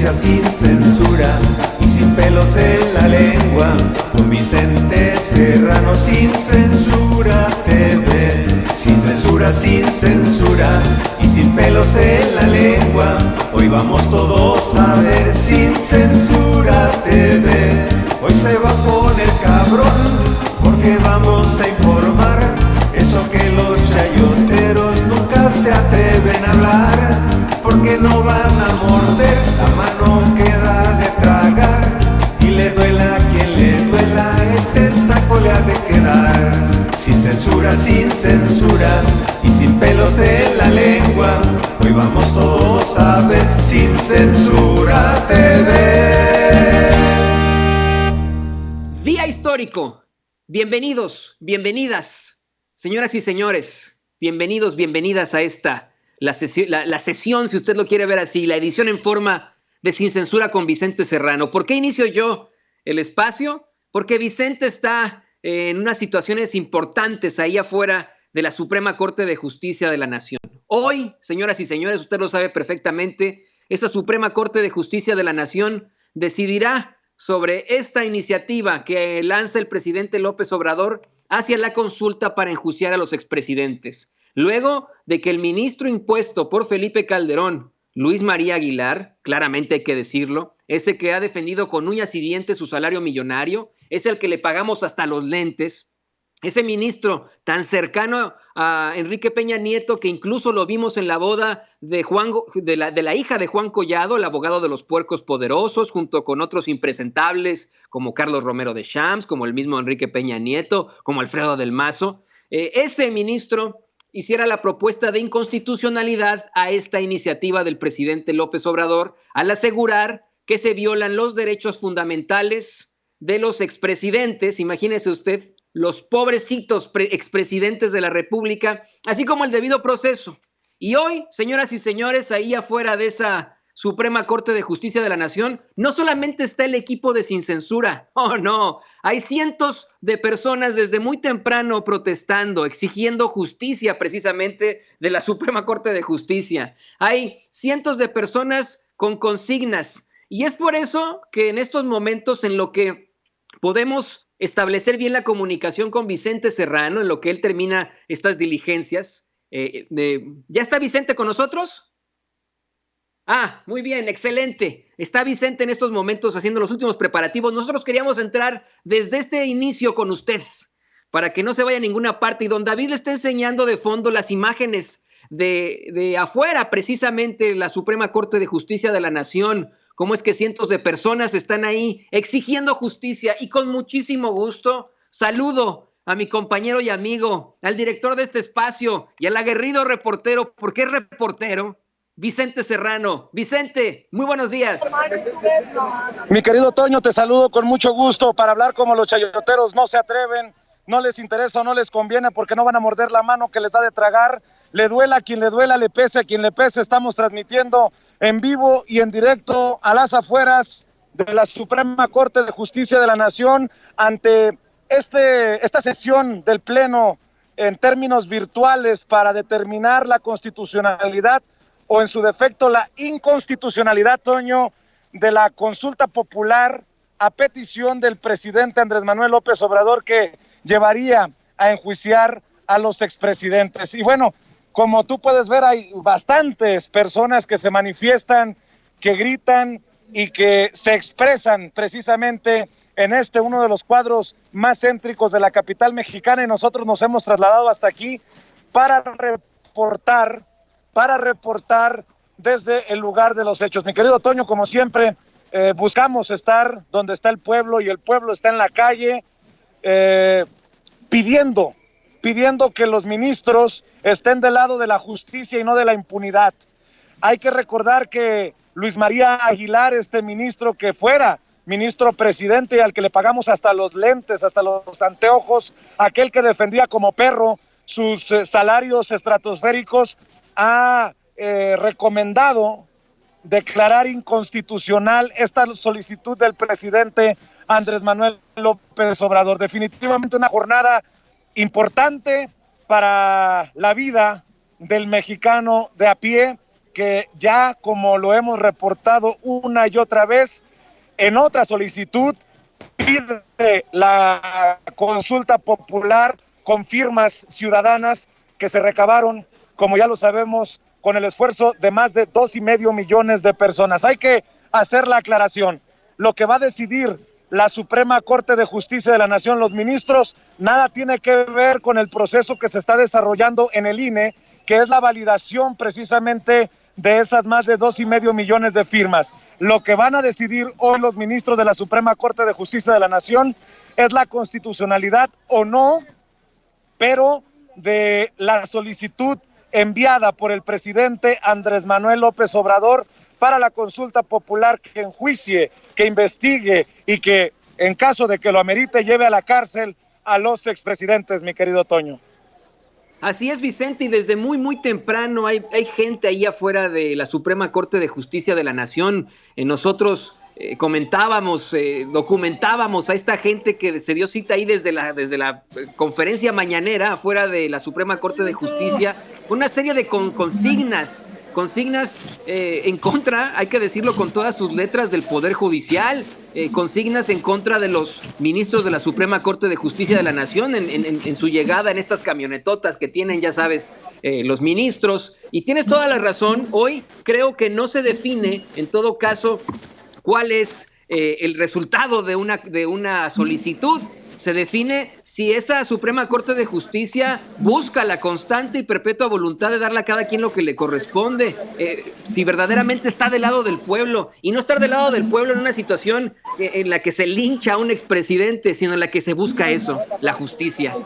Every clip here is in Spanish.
justicia sin censura y sin pelos en la lengua, con Vicente Serrano sin censura TV. Sin censura, sin censura y sin pelos en la lengua, hoy vamos todos a ver Sin Censura TV. Hoy se va a poner cabrón porque vamos a informar eso que los chayoteros nunca se atreven a hablar, porque no van a morder la mano que da de tragar, y le duela a quien le duela, este saco le ha de quedar. Sin censura y sin pelos en la lengua, hoy vamos todos a ver Sin Censura TV. Día histórico. Bienvenidos, bienvenidas, señoras y señores, bienvenidos, bienvenidas a esta, la sesión, si usted lo quiere ver así, la edición en forma de Sin Censura con Vicente Serrano. ¿Por qué inicio yo el espacio? Porque Vicente está en unas situaciones importantes ahí afuera de la Suprema Corte de Justicia de la Nación. Hoy, señoras y señores, usted lo sabe perfectamente, esa Suprema Corte de Justicia de la Nación decidirá sobre esta iniciativa que lanza el presidente López Obrador hacia la consulta para enjuiciar a los expresidentes. Luego de que el ministro impuesto por Felipe Calderón, Luis María Aguilar, claramente hay que decirlo, ese que ha defendido con uñas y dientes su salario millonario, es el que le pagamos hasta los lentes, ese ministro tan cercano a Enrique Peña Nieto que incluso lo vimos en la boda de la hija de Juan Collado, el abogado de los puercos poderosos, junto con otros impresentables como Carlos Romero de Champs, como el mismo Enrique Peña Nieto, como Alfredo del Mazo. Ese ministro hiciera la propuesta de inconstitucionalidad a esta iniciativa del presidente López Obrador al asegurar que se violan los derechos fundamentales de los expresidentes. Imagínese usted, los pobrecitos expresidentes de la República, así como el debido proceso. Y hoy, señoras y señores, ahí afuera de esa Suprema Corte de Justicia de la Nación, no solamente está el equipo de Sin Censura, oh no, hay cientos de personas desde muy temprano protestando, exigiendo justicia precisamente de la Suprema Corte de Justicia. Hay cientos de personas con consignas, y es por eso que en estos momentos en lo que podemos establecer bien la comunicación con Vicente Serrano, en lo que él termina estas diligencias. ¿Ya está Vicente con nosotros? Ah, muy bien, excelente. Está Vicente en estos momentos haciendo los últimos preparativos. Nosotros queríamos entrar desde este inicio con usted, para que no se vaya a ninguna parte, y don David le está enseñando de fondo las imágenes de afuera, precisamente la Suprema Corte de Justicia de la Nación, cómo es que cientos de personas están ahí exigiendo justicia, y con muchísimo gusto saludo a mi compañero y amigo, al director de este espacio y al aguerrido reportero, porque es reportero, Vicente Serrano. Vicente, muy buenos días. Mi querido Toño, te saludo con mucho gusto para hablar como los chayoteros no se atreven, no les interesa o no les conviene porque no van a morder la mano que les da de tragar. Le duela a quien le duela, le pese a quien le pese. Estamos transmitiendo en vivo y en directo a las afueras de la Suprema Corte de Justicia de la Nación ante esta sesión del Pleno en términos virtuales para determinar la constitucionalidad o en su defecto la inconstitucionalidad, Toño, de la consulta popular a petición del presidente Andrés Manuel López Obrador que llevaría a enjuiciar a los expresidentes. Y bueno, como tú puedes ver, hay bastantes personas que se manifiestan, que gritan y que se expresan precisamente en uno de los cuadros más céntricos de la capital mexicana, y nosotros nos hemos trasladado hasta aquí para reportar desde el lugar de los hechos. Mi querido Toño, como siempre, buscamos estar donde está el pueblo, y el pueblo está en la calle pidiendo que los ministros estén del lado de la justicia y no de la impunidad. Hay que recordar que Luis María Aguilar, este ministro que fuera ministro presidente y al que le pagamos hasta los lentes, hasta los anteojos, aquel que defendía como perro sus salarios estratosféricos, ha recomendado declarar inconstitucional esta solicitud del presidente Andrés Manuel López Obrador. Definitivamente una jornada importante para la vida del mexicano de a pie, que ya, como lo hemos reportado una y otra vez, en otra solicitud pide la consulta popular con firmas ciudadanas que se recabaron, como ya lo sabemos, con el esfuerzo de más de 2.5 millones de personas. Hay que hacer la aclaración. Lo que va a decidir la Suprema Corte de Justicia de la Nación, los ministros, nada tiene que ver con el proceso que se está desarrollando en el INE, que es la validación precisamente de esas más de 2.5 millones de firmas. Lo que van a decidir hoy los ministros de la Suprema Corte de Justicia de la Nación es la constitucionalidad o no, pero de la solicitud enviada por el presidente Andrés Manuel López Obrador para la consulta popular que enjuicie, que investigue y que, en caso de que lo amerite, lleve a la cárcel a los expresidentes, mi querido Toño. Así es, Vicente, y desde muy temprano hay gente ahí afuera de la Suprema Corte de Justicia de la Nación. Nosotros documentábamos a esta gente que se dio cita ahí desde la conferencia mañanera afuera de la Suprema Corte de Justicia, una serie de consignas en contra, hay que decirlo con todas sus letras, del Poder Judicial, consignas en contra de los ministros de la Suprema Corte de Justicia de la Nación en su llegada en estas camionetotas que tienen, ya sabes, los ministros. Y tienes toda la razón, hoy creo que no se define, en todo caso, cuál es el resultado de una solicitud. Se define si esa Suprema Corte de Justicia busca la constante y perpetua voluntad de darle a cada quien lo que le corresponde, si verdaderamente está del lado del pueblo, y no estar del lado del pueblo en una situación en la que se lincha a un expresidente, sino en la que se busca eso, la justicia.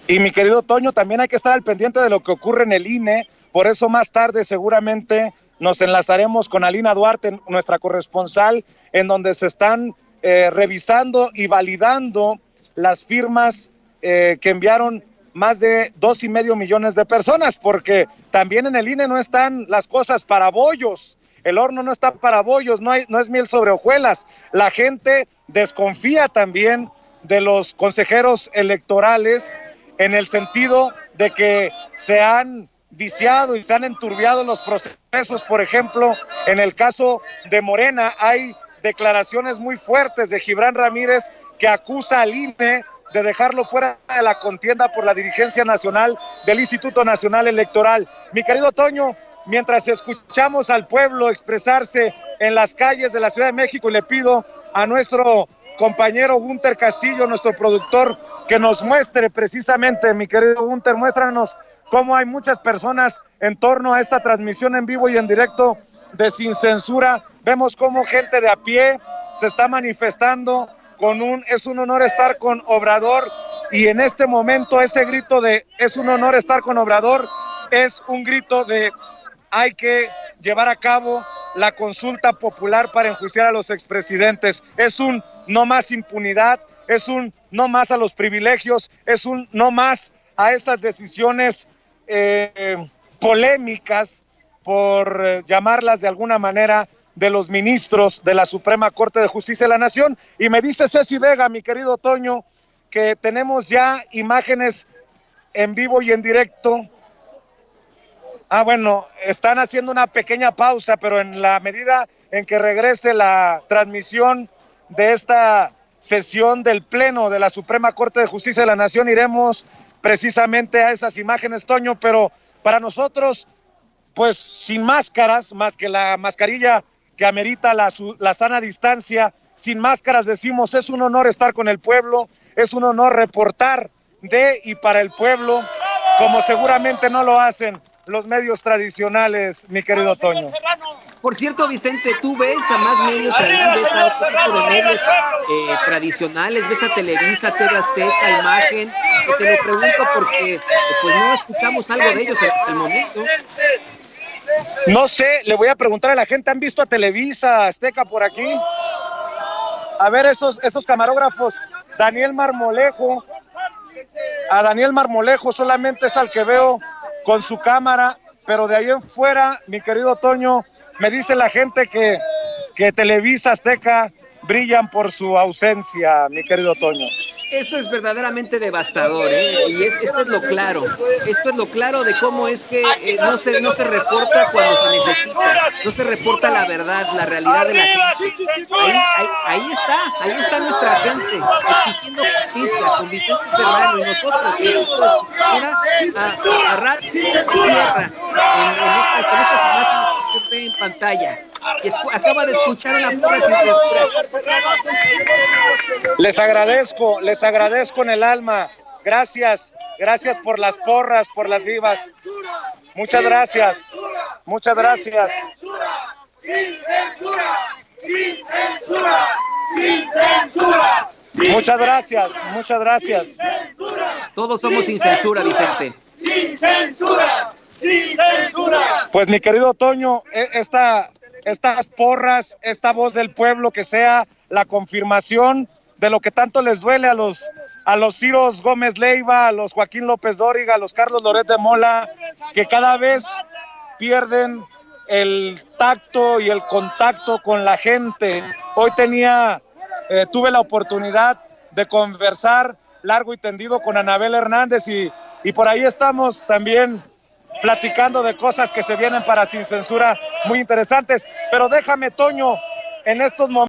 Y mi querido Toño, también hay que estar al pendiente de lo que ocurre en el INE, por eso más tarde seguramente nos enlazaremos con Alina Duarte, nuestra corresponsal, en donde se están revisando y validando las firmas que enviaron más de 2.5 millones de personas, porque también en el INE no están las cosas para bollos, el horno no está para bollos, no es miel sobre hojuelas. La gente desconfía también de los consejeros electorales en el sentido de que se han viciado y se han enturbiado los procesos. Por ejemplo, en el caso de Morena hay declaraciones muy fuertes de Gibran Ramírez, que acusa al INE de dejarlo fuera de la contienda por la dirigencia nacional del Instituto Nacional Electoral. Mi querido Toño, mientras escuchamos al pueblo expresarse en las calles de la Ciudad de México, le pido a nuestro compañero Gunter Castillo, nuestro productor, que nos muestre precisamente, mi querido Gunter, muéstranos cómo hay muchas personas en torno a esta transmisión en vivo y en directo de Sin Censura. Vemos cómo gente de a pie se está manifestando es un honor estar con Obrador, y en este momento ese grito de es un honor estar con Obrador es un grito de hay que llevar a cabo la consulta popular para enjuiciar a los expresidentes. Es un no más impunidad, es un no más a los privilegios, es un no más a estas decisiones polémicas, por llamarlas de alguna manera, de los ministros de la Suprema Corte de Justicia de la Nación. Y me dice Ceci Vega, mi querido Toño, que tenemos ya imágenes en vivo y en directo. Bueno, están haciendo una pequeña pausa, pero en la medida en que regrese la transmisión de esta sesión del Pleno de la Suprema Corte de Justicia de la Nación, iremos precisamente a esas imágenes, Toño, pero para nosotros, pues sin máscaras, más que la mascarilla que amerita la sana distancia, sin máscaras decimos, es un honor estar con el pueblo, es un honor reportar de y para el pueblo, como seguramente no lo hacen los medios tradicionales, mi querido Toño. Por cierto, Vicente, tú ves a más medios ahí, ves a otro tipo de medios tradicionales, ves a Televisa, TV Azteca, Imagen, que te lo pregunto porque pues no escuchamos algo de ellos hasta el momento. No sé, le voy a preguntar a la gente, ¿han visto a Televisa, Azteca por aquí? A ver esos camarógrafos, Daniel Marmolejo, a Daniel Marmolejo solamente es al que veo con su cámara, pero de ahí en fuera, mi querido Toño, me dice la gente que Televisa, Azteca brillan por su ausencia, mi querido Toño. Eso es verdaderamente devastador, ¿eh? Y esto es lo claro. Esto es lo claro de cómo es que no se reporta cuando se necesita. No se reporta la verdad, la realidad de la gente. Ahí está nuestra gente exigiendo justicia con Vicente Serrano y nosotros, el equipo de Censura, a ras de tierra con estas imágenes que usted ve en pantalla. Y acaba de escuchar una porra sin censura. Les agradezco en el alma. Gracias por las porras, por las vivas. Muchas gracias. Sin censura. Muchas gracias. Todos somos sin censura, Vicente. Sin censura. Pues mi querido Toño, estas porras, esta voz del pueblo, que sea la confirmación de lo que tanto les duele a los Ciros Gómez Leiva, a los Joaquín López Dóriga, a los Carlos Loret de Mola, que cada vez pierden el tacto y el contacto con la gente. Hoy tuve la oportunidad de conversar largo y tendido con Anabel Hernández y por ahí estamos también platicando de cosas que se vienen para Sin Censura muy interesantes. Pero déjame, Toño, en estos momentos